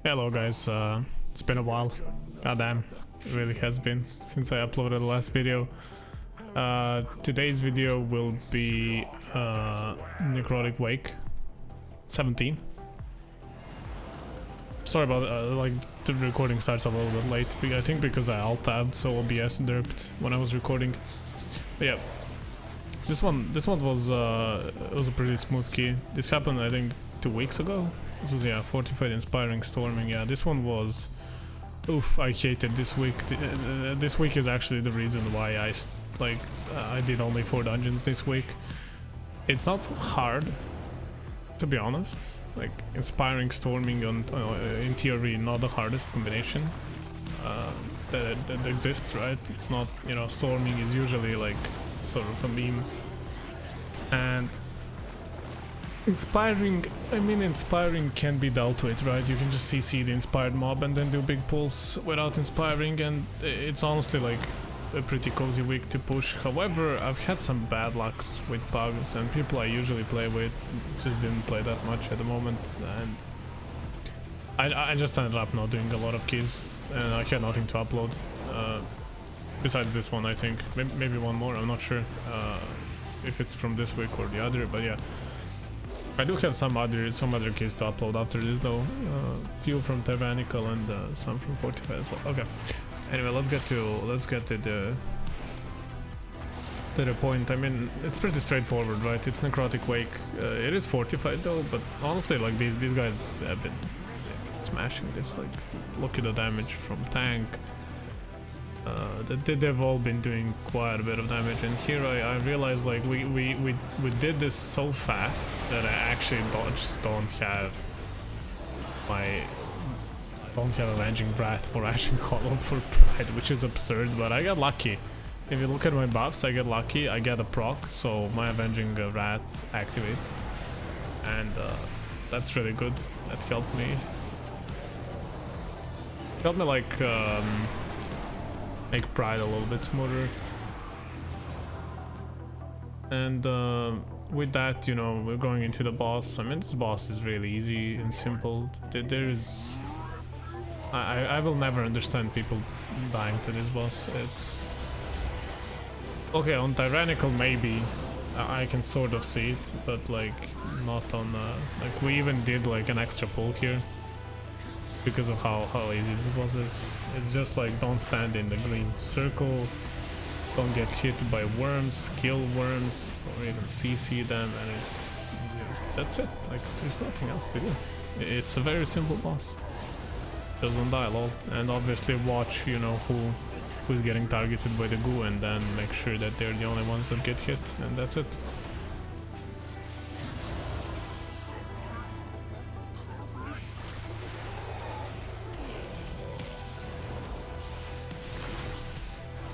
Hello guys, it's been a while. Goddamn, it really has been since I uploaded the last video. Today's video will be Necrotic Wake 17. Sorry about like the recording starts a little bit late. I think because I alt-tabbed, so OBS derped when I was recording. But yeah, this one was it was a pretty smooth key. This happened I think 2 weeks ago. This was, yeah, Fortified, Inspiring, Storming. Yeah, this one was... Oof, I hated this week. This week is actually the reason why I did only 4 dungeons this week. It's not hard, to be honest. Like, Inspiring, Storming, in theory, not the hardest combination that exists, right? It's not, you know, Storming is usually like sort of a meme. And Inspiring can be dealt with, right? You can just CC the inspired mob and then do big pulls without inspiring, and it's honestly like a pretty cozy week to push. However, I've had some bad lucks with bugs, and people I usually play with just didn't play that much at the moment, and I just ended up not doing a lot of keys, and I had nothing to upload besides this one. I think maybe one more, I'm not sure if it's from this week or the other, but yeah. I do have some other keys to upload after this though. Few from Tyrannical and some from Fortified as well. Okay. Anyway, let's get to the point. I mean, it's pretty straightforward, right? It's Necrotic Wake. It is Fortified though, but honestly, like these guys have been smashing this. Like, look at the damage from tank. They've all been doing quite a bit of damage, and here I realized like we did this so fast that I actually don't have Avenging Wrath for Ashen Hollow for Pride, which is absurd, but I got lucky. If you look at my buffs, I get lucky, I get a proc, so my Avenging Wrath activates, and that's really good. That helped me like make Pride a little bit smoother, and with that, you know, we're going into the boss. I mean, this boss is really easy and simple. I will never understand people dying to this boss. It's okay on Tyrannical, maybe I can sort of see it, but like not on like we even did like an extra pull here because of how easy this boss is. It's just like, don't stand in the green circle, don't get hit by worms, kill worms, or even CC them, and it's, that's it. Like, there's nothing else to do. It's a very simple boss. Just don't die, lol. And obviously watch, you know, who's getting targeted by the goo, and then make sure that they're the only ones that get hit, and that's it.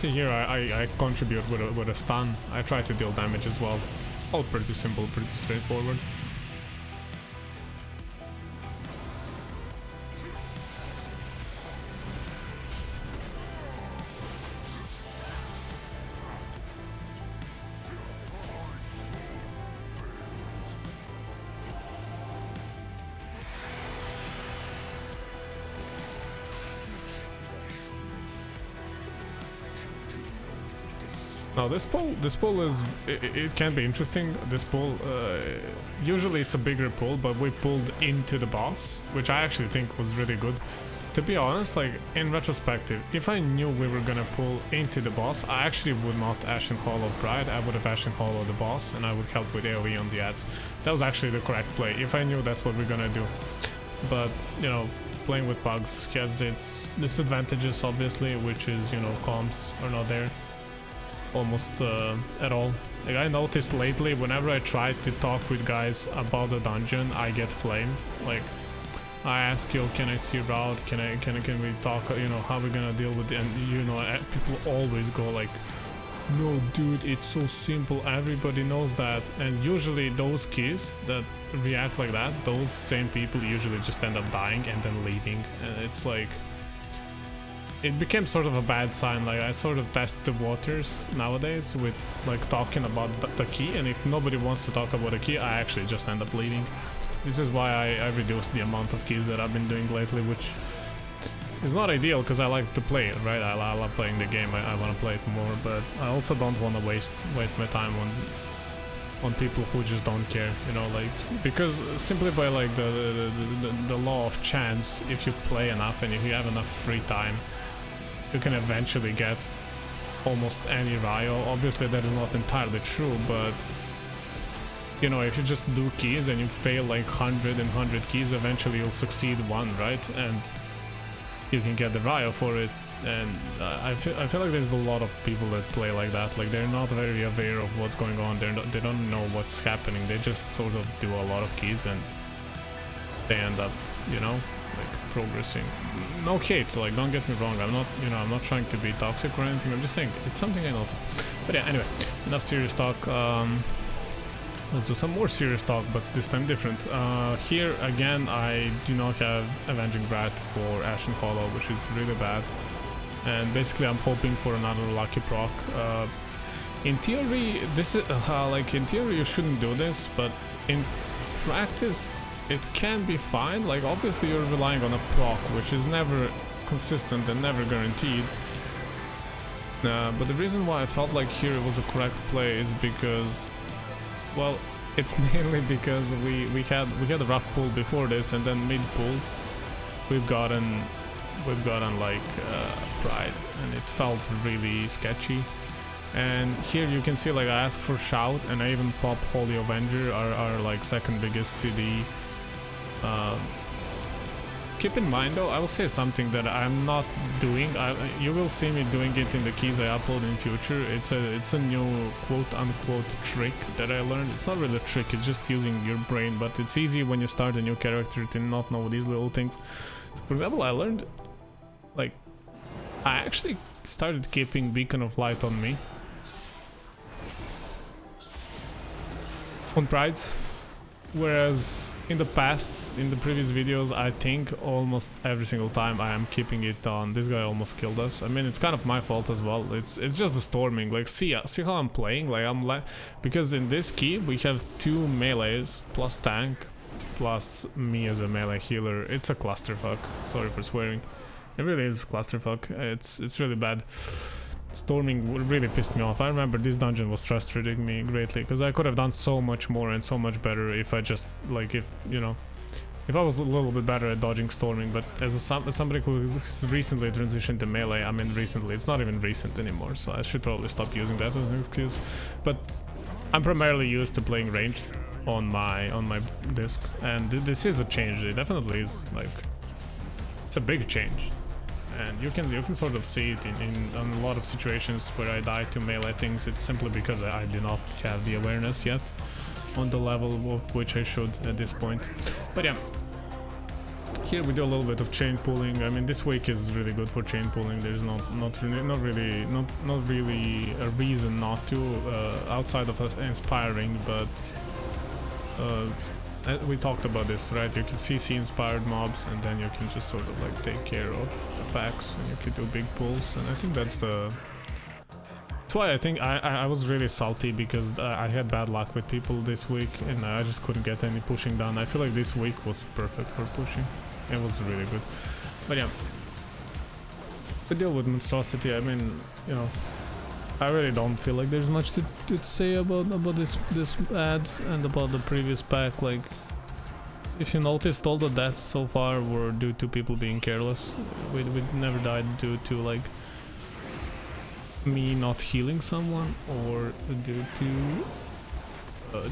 Here I contribute with a stun. I try to deal damage as well. All pretty simple, pretty straightforward. Now this pull is, it can be interesting. This pull, usually it's a bigger pull, but we pulled into the boss, which I actually think was really good. To be honest, like in retrospective, if I knew we were gonna pull into the boss, I actually would not Ashen Hollow Pride. I would have Ashen Hollow the boss, and I would help with AoE on the ads. That was actually the correct play, if I knew that's what we're gonna do. But, you know, playing with bugs has its disadvantages, obviously, which is, you know, comms are not there almost at all. Like, I noticed lately, whenever I try to talk with guys about the dungeon, I get flamed. Like, I ask, yo, can I see route? Can we talk? You know, how we gonna deal with it? And you know, people always go like, no, dude, it's so simple. Everybody knows that. And usually those keys that react like that, those same people usually just end up dying and then leaving. And it's like, it became sort of a bad sign. Like, I sort of test the waters nowadays with like talking about the key, and if nobody wants to talk about the key, I actually just end up leaving. this is why I reduced the amount of keys that I've been doing lately, which is not ideal because I like to play it, right? I love playing the game. I want to play it more, but I also don't want to waste my time on people who just don't care, you know, like, because simply by like the law of chance, if you play enough and if you have enough free time, you can eventually get almost any Ryo. Obviously that is not entirely true, but you know, if you just do keys and you fail like 100 keys, eventually you'll succeed one, right? And you can get the Ryo for it. And I feel like there's a lot of people that play like that. Like, they're not very aware of what's going on. They don't know what's happening. They just sort of do a lot of keys and they end up, you know, like progressing. No hate, like, don't get me wrong. I'm not trying to be toxic or anything. I'm just saying it's something I noticed. But yeah, anyway, enough serious talk. Let's do some more serious talk, but this time different. Here again, I do not have Avenging Wrath for Ashen Hollow, which is really bad. And basically I'm hoping for another lucky proc. In theory, this is like, in theory you shouldn't do this, but in practice it can be fine. Like, obviously you're relying on a proc, which is never consistent and never guaranteed. But the reason why I felt like here it was a correct play is because, well, it's mainly because we had a rough pull before this, and then mid pull we've gotten like Pride, and it felt really sketchy. And here you can see, like, I asked for Shout and I even pop Holy Avenger, our like second biggest CD. Keep in mind though, I will say something that I'm not doing. You will see me doing it in the keys I upload in future. It's a new quote-unquote trick that I learned. It's not really a trick, it's just using your brain, but it's easy when you start a new character to not know these little things. So for example, I learned, like, I actually started keeping Beacon of Light on me on Prides, whereas in the past, in the previous videos, I think almost every single time I am keeping it on. This guy almost killed us. I mean, it's kind of my fault as well. It's just the storming. Like, see how I'm playing. Like, because in this key we have 2 melees plus tank plus me as a melee healer. It's a clusterfuck. Sorry for swearing. It really is clusterfuck. It's really bad. Storming really pissed me off. I remember this dungeon was frustrating me greatly because I could have done so much more and so much better if I just, like, if I was a little bit better at dodging storming. But as somebody who has recently transitioned to melee, I mean recently, it's not even recent anymore, so I should probably stop using that as an excuse. But I'm primarily used to playing ranged on my disc, and this is a change. It definitely is, like, it's a big change. And you can sort of see it in a lot of situations where I die to melee things. It's simply because I do not have the awareness yet on the level of which I should at this point. But yeah, here we do a little bit of chain pulling. I mean, this week is really good for chain pulling. There's not really a reason not to, outside of us inspiring, but we talked about this, right? You can CC inspired mobs, and then you can just sort of like take care of the packs, and you can do big pulls. And I think that's why I think I was really salty, because I had bad luck with people this week and I just couldn't get any pushing done. I feel like this week was perfect for pushing. It was really good. But yeah, the deal with monstrosity, I mean, you know, I really don't feel like there's much to say about this ad and about the previous pack. Like, if you noticed, all the deaths so far were due to people being careless. We never died due to, like, me not healing someone, or due to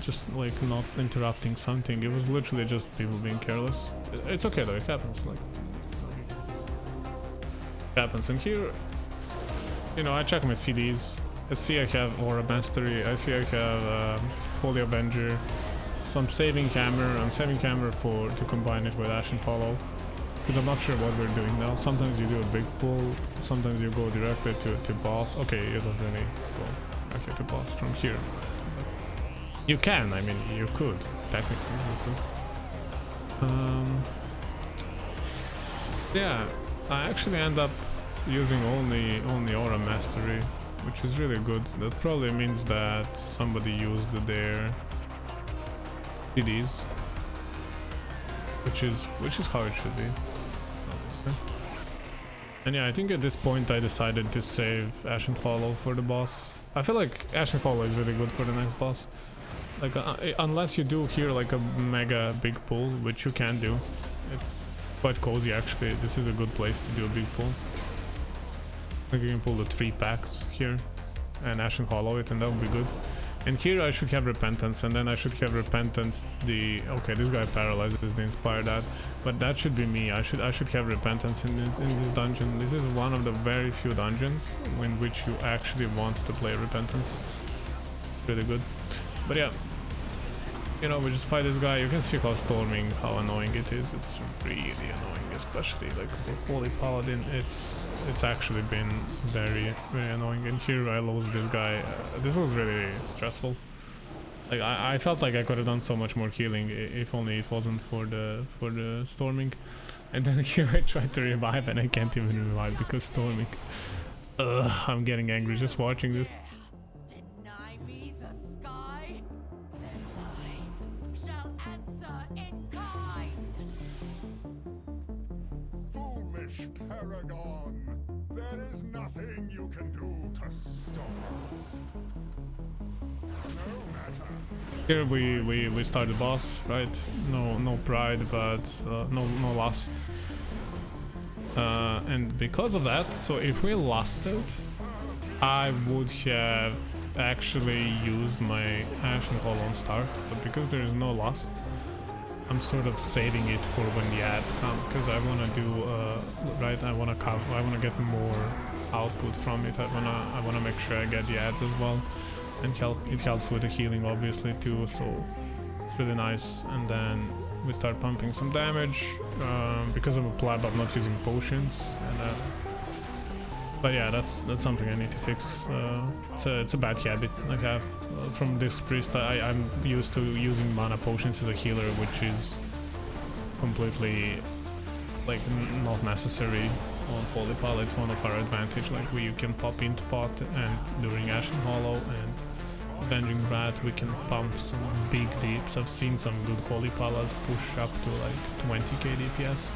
just, like, not interrupting something. It was literally just people being careless. It's okay though, it happens. Like, it happens. And here, you know, I check my CDs. I see I have Aura Mastery. I see I have Holy Avenger. So I'm saving Hammer. I'm saving Hammer to combine it with Ashen Hollow, because I'm not sure what we're doing now. Sometimes you do a big pull. Sometimes you go directly to boss. Okay, you don't really go directly to boss from here. You can. I mean, you could. Technically, you could. Yeah, I actually end up using only Aura Mastery, which is really good. That probably means that somebody used their CDs. which is how it should be, obviously. And yeah, I think at this point I decided to save Ashen Hollow for the boss. I feel like Ashen Hollow is really good for the next boss. Like unless you do here like a mega big pull, which you can do. It's quite cozy actually. This is a good place to do a big pull. Like you can pull the 3 packs here and Ashen Hollow it, and that would be good. And here I should have Repentance, and then I should have Repentance the... Okay, this guy paralyzes the Inspire that, but that should be me. I should have Repentance in this dungeon. This is one of the very few dungeons in which you actually want to play Repentance. It's really good. But yeah, you know, we just fight this guy. You can see how storming, how annoying it is. It's really annoying, especially like for Holy Paladin. It's actually been very annoying. And here I lost this guy. This was really stressful. Like I felt like I could have done so much more healing if only it wasn't for the storming. And then here I tried to revive and I can't even revive because storming. I'm getting angry just watching this. Paragon, there is nothing you can do to stop us. No matter. Here we start the boss, right? No pride, but no lust. And because of that, so if we lusted, I would have actually used my Ashen Hollow on start, but because there is no lust, I'm sort of saving it for when the ads come, because I want to do right. I want to get more output from it. I wanna make sure I get the ads as well, and it helps with the healing obviously too. So it's really nice. And then we start pumping some damage because I'm a pleb. I'm not using potions, and but yeah, that's something I need to fix. It's a bad habit I have from this priest. I'm used to using mana potions as a healer, which is completely like not necessary on Holy Paladin. It's one of our advantage. Like you can pop into pot, and during Ashen Hollow and Avenging Rat we can pump some big deeps. I've seen some good Holy Palas push up to like 20k DPS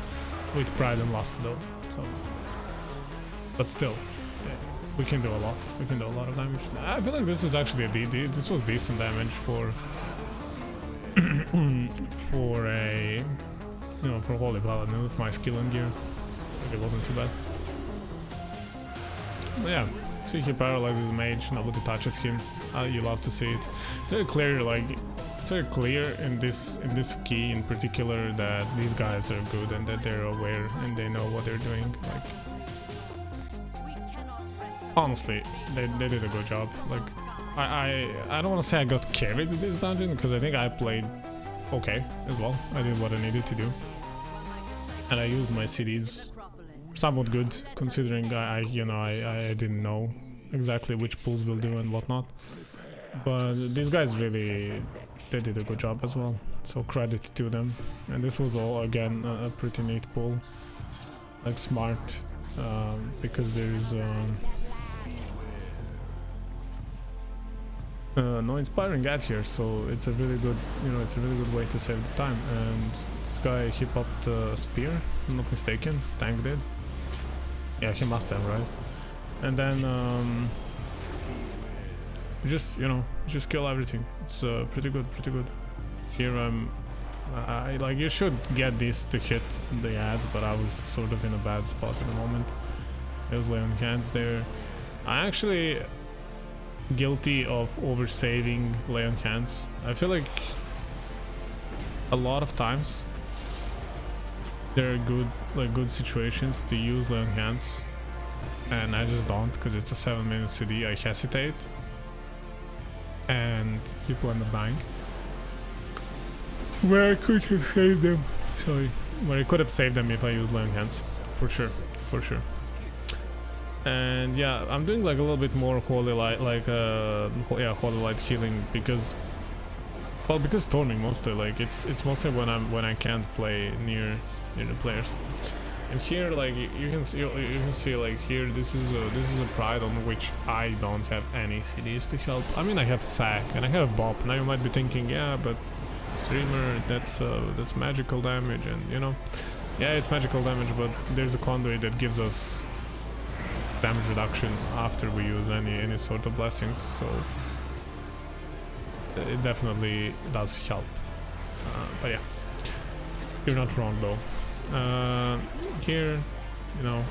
with Pride and Lust though. So. But still, yeah, we can do a lot. We can do a lot of damage. I feel like this is actually a DD. This was decent damage for for a for Holy Paladin with my skill and gear. Like it wasn't too bad. But yeah, see, he paralyzes mage. Nobody touches him. You love to see it. It's very clear. Like it's very clear in this key in particular that these guys are good and that they're aware and they know what they're doing. Like. Honestly, they did a good job. Like, I don't want to say I got carried to this dungeon because I think I played okay as well. I did what I needed to do, and I used my CDs somewhat good considering I didn't know exactly which pulls will do and whatnot. But these guys really they did a good job as well. So credit to them. And this was all again a pretty neat pull, like smart, because there's. No inspiring ad here, so it's a really good, it's a really good way to save the time. And this guy, he popped a spear, if I'm not mistaken. Tank did. Yeah, he must have, right? And then just kill everything. It's pretty good. Here like you should get this to hit the ads, but I was sort of in a bad spot at the moment. There's lay on hands there. I actually guilty of over saving lay on hands. I feel like a lot of times there are good situations to use lay on hands, and I just don't because it's a 7-minute CD. I hesitate and people in the bank where I could have saved them. Sorry, where I could have saved them if I used lay on hands, for sure. And yeah, I'm doing like a little bit more holy light, like holy light healing because storming mostly. Like it's mostly when I can't play near the players. And here, like you can see like here, this is a pride on which I don't have any CDs to help. I mean, I have Sack and I have Bop. Now you might be thinking, yeah, but Streamer, that's magical damage, and you know, yeah, it's magical damage, but there's a conduit that gives us damage reduction after we use any sort of blessings, so it definitely does help. But yeah, you're not wrong though. Here, you know,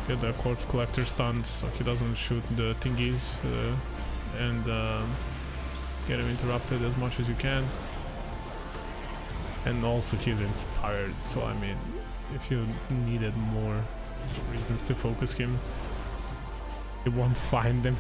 get the corpse collector stunned so he doesn't shoot the thingies, and just get him interrupted as much as you can. And also he's inspired, so I mean, if you needed more reasons to focus him, you won't find them.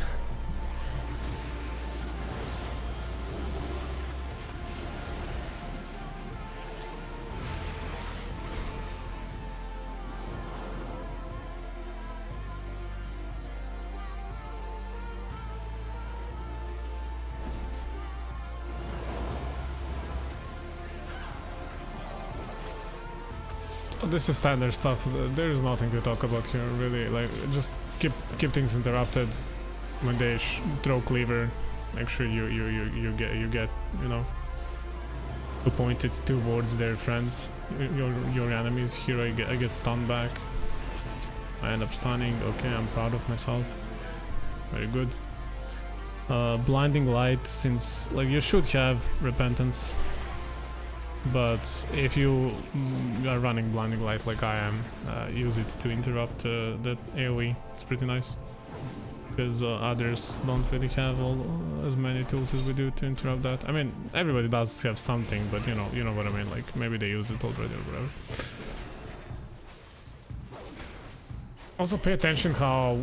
This is standard stuff. There's nothing to talk about here, really. Like, just keep things interrupted. When they throw cleaver, make sure you get you know, pointed towards their friends, your enemies. Here I get stunned back. I end up stunning. Okay, I'm proud of myself. Very good. Blinding light, since like you should have repentance. But if you are running blinding light like I am, use it to interrupt that AoE. It's pretty nice, because others don't really have as many tools as we do to interrupt that. I mean, everybody does have something, but you know what I mean. Like maybe they used it already or whatever. Also, pay attention how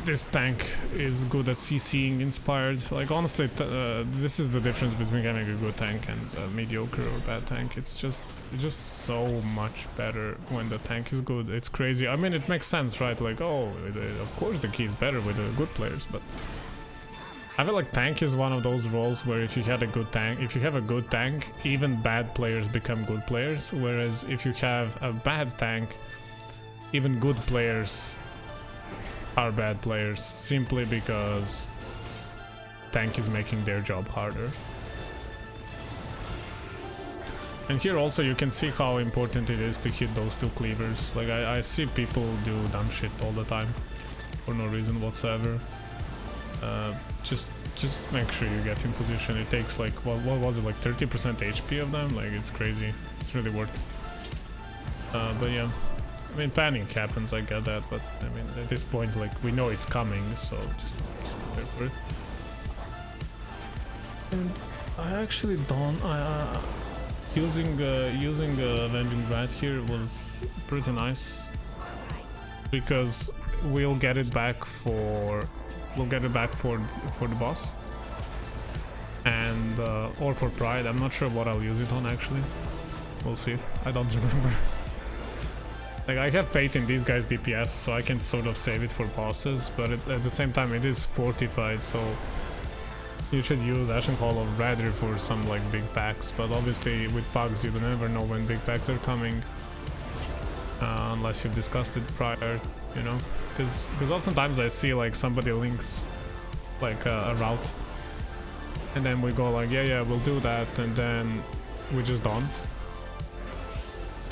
this tank is good at CCing inspired. Like honestly, this is the difference between having a good tank and a mediocre or bad tank. It's just so much better when the tank is good. It's crazy. I mean, it makes sense, right? Like, oh, of course the key is better with the good players, but I feel like tank is one of those roles where if you have a good tank, even bad players become good players. Whereas if you have a bad tank, even good players are bad players, simply because tank is making their job harder. And here also you can see how important it is to hit those two cleavers. Like I see people do dumb shit all the time for no reason whatsoever. Just make sure you get in position. It takes like what was it, like 30% HP of them? Like it's crazy. It's really worth. But yeah, I mean, panic happens, I get that, but I mean, at this point, like, we know it's coming, so just prepare for it. And I actually don't, using Avenging Rat here was pretty nice, because we'll get it back for the boss, and or for Pride. I'm not sure what I'll use it on actually. We'll see. I don't remember. Like, I have faith in these guys' DPS, so I can sort of save it for bosses, but at the same time it is fortified, so you should use Ashen Hollow rather for some like big packs. But obviously with pugs you never know when big packs are coming, unless you've discussed it prior, you know, because oftentimes I see like somebody links like a route, and then we go like yeah we'll do that, and then we just don't.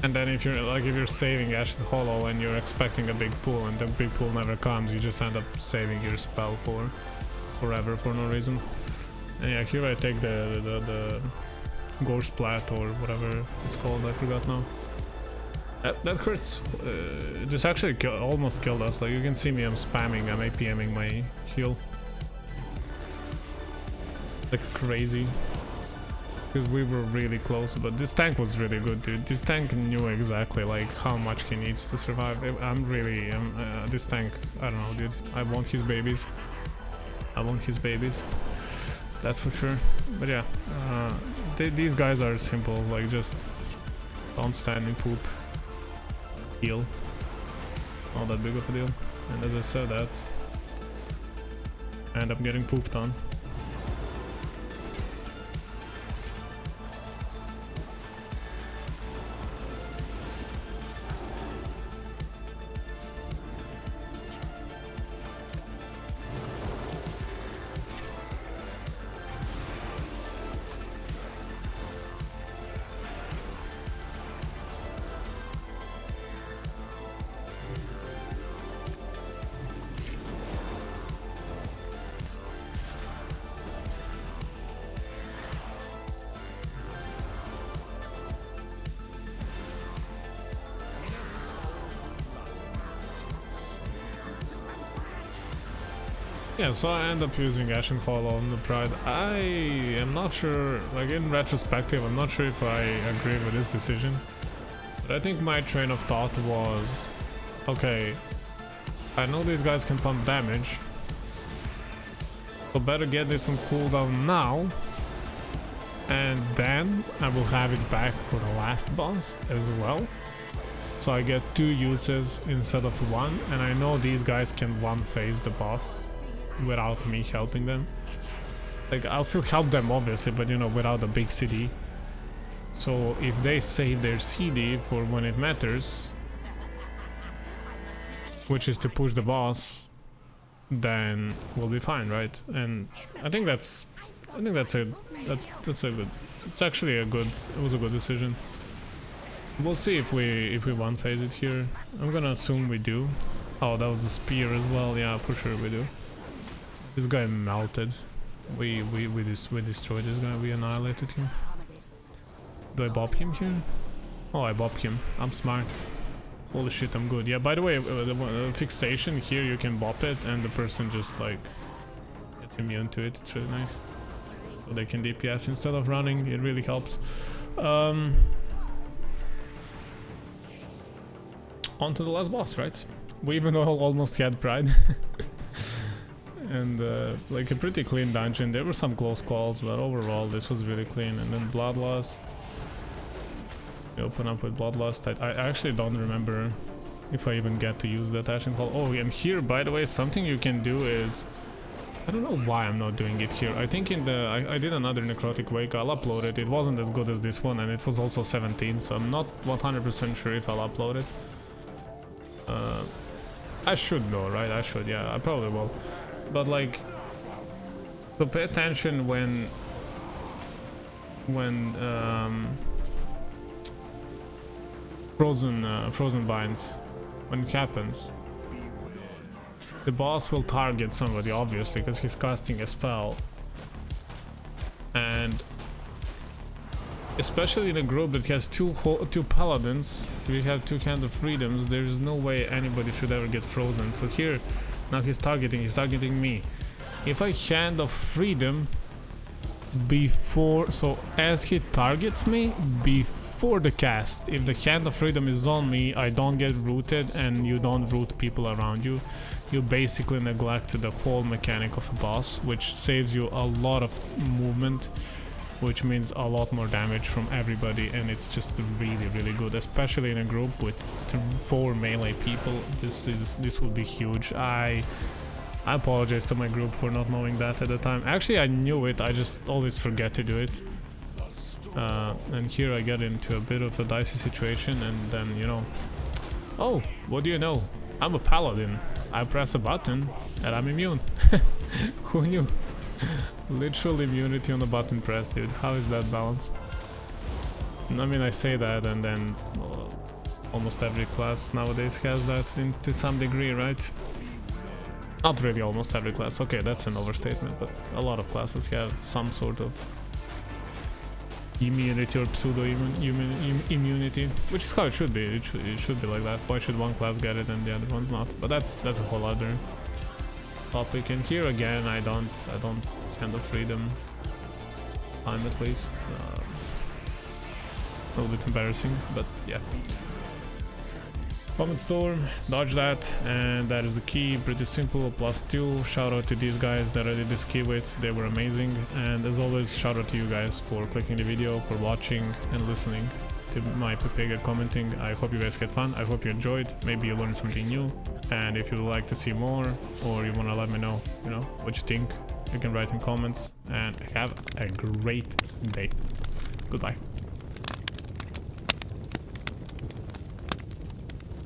And then if you're saving Ashen Hollow and you're expecting a big pool and the big pool never comes, you just end up saving your spell for forever for no reason. And yeah, here I take the Gore Splat or whatever it's called, I forgot now. That hurts. This actually almost killed us. Like you can see me, I'm APMing my heal like crazy. Because we were really close, but this tank was really good, dude. This tank knew exactly like how much he needs to survive. This tank, I don't know, dude. I want his babies. That's for sure. But yeah, these guys are simple. Like just don't stand in poop. Heal. Not that big of a deal. And as I said that, I end up getting pooped on. Yeah, so I end up using Ashen Hall on the Pride. I am not sure, like in retrospective, I'm not sure if I agree with this decision. But I think my train of thought was, okay, I know these guys can pump damage, so better get this on cooldown now, and then I will have it back for the last boss as well. So I get 2 uses instead of 1, and I know these guys can one-phase the boss without me helping them. Like, I'll still help them obviously, but you know, without a big CD. So if they save their CD for when it matters, which is to push the boss, then we'll be fine, right? And I think that's a good, it's actually a good, it was a good decision. We'll see if we one phase it here. I'm gonna assume we do. Oh, that was a spear as well. Yeah, for sure we do. This guy melted. We destroyed this guy. We annihilated him. Do I bop him here? Oh, I bop him. I'm smart. Holy shit, I'm good. Yeah, by the way, the fixation here, you can bop it and the person just like gets immune to it. It's really nice. So they can DPS instead of running. It really helps. On to the last boss, right? We even almost had Pride. And like a pretty clean dungeon. There were some close calls, but overall this was really clean. And then Bloodlust. We open up with Bloodlust. I actually don't remember if I even get to use that Ashen Hall. Oh, and here, by the way, something you can do is... I don't know why I'm not doing it here. I think in the... I did another Necrotic Wake. I'll upload it. It wasn't as good as this one, and it was also 17, so I'm not 100% sure if I'll upload it. I should though, right? I should, yeah, I probably will. But like, so pay attention when frozen binds, when it happens. The boss will target somebody, obviously, because he's casting a spell. And especially in a group that has two paladins, we have 2 Hand of Freedoms, there's no way anybody should ever get frozen. So here, now he's targeting me. If I Hand of Freedom before, so as he targets me, before the cast, if the Hand of Freedom is on me, I don't get rooted and you don't root people around you. You basically neglect the whole mechanic of a boss, which saves you a lot of movement, which means a lot more damage from everybody, and it's just really good, especially in a group with 4 melee people. This will be huge. I apologize to my group for not knowing that at the time. Actually, I knew it, I just always forget to do it. And here I get into a bit of a dicey situation, and then, you know, oh, what do you know? I'm a paladin. I press a button and I'm immune. Who knew? Literal immunity on the button press, dude. How is that balanced? I mean, I say that, and then almost every class nowadays has that to some degree, right? Not really almost every class. Okay, that's an overstatement, but a lot of classes have some sort of immunity or pseudo immunity, which is how it should be. It should be like that. Why should one class get it and the other ones not? But that's a whole other topic. And here again, I don't Hand of Freedom time, at least. A little bit embarrassing, but yeah. Comet Storm, dodge that, and that is the key. Pretty simple, +2. Shout out to these guys that I did this key with, they were amazing. And as always, shout out to you guys for clicking the video, for watching and listening to my Pepega commenting. I hope you guys had fun, I hope you enjoyed, maybe you learned something new. And if you would like to see more, or you want to let me know, you know, what you think, you can write in comments. And have a great day. Goodbye.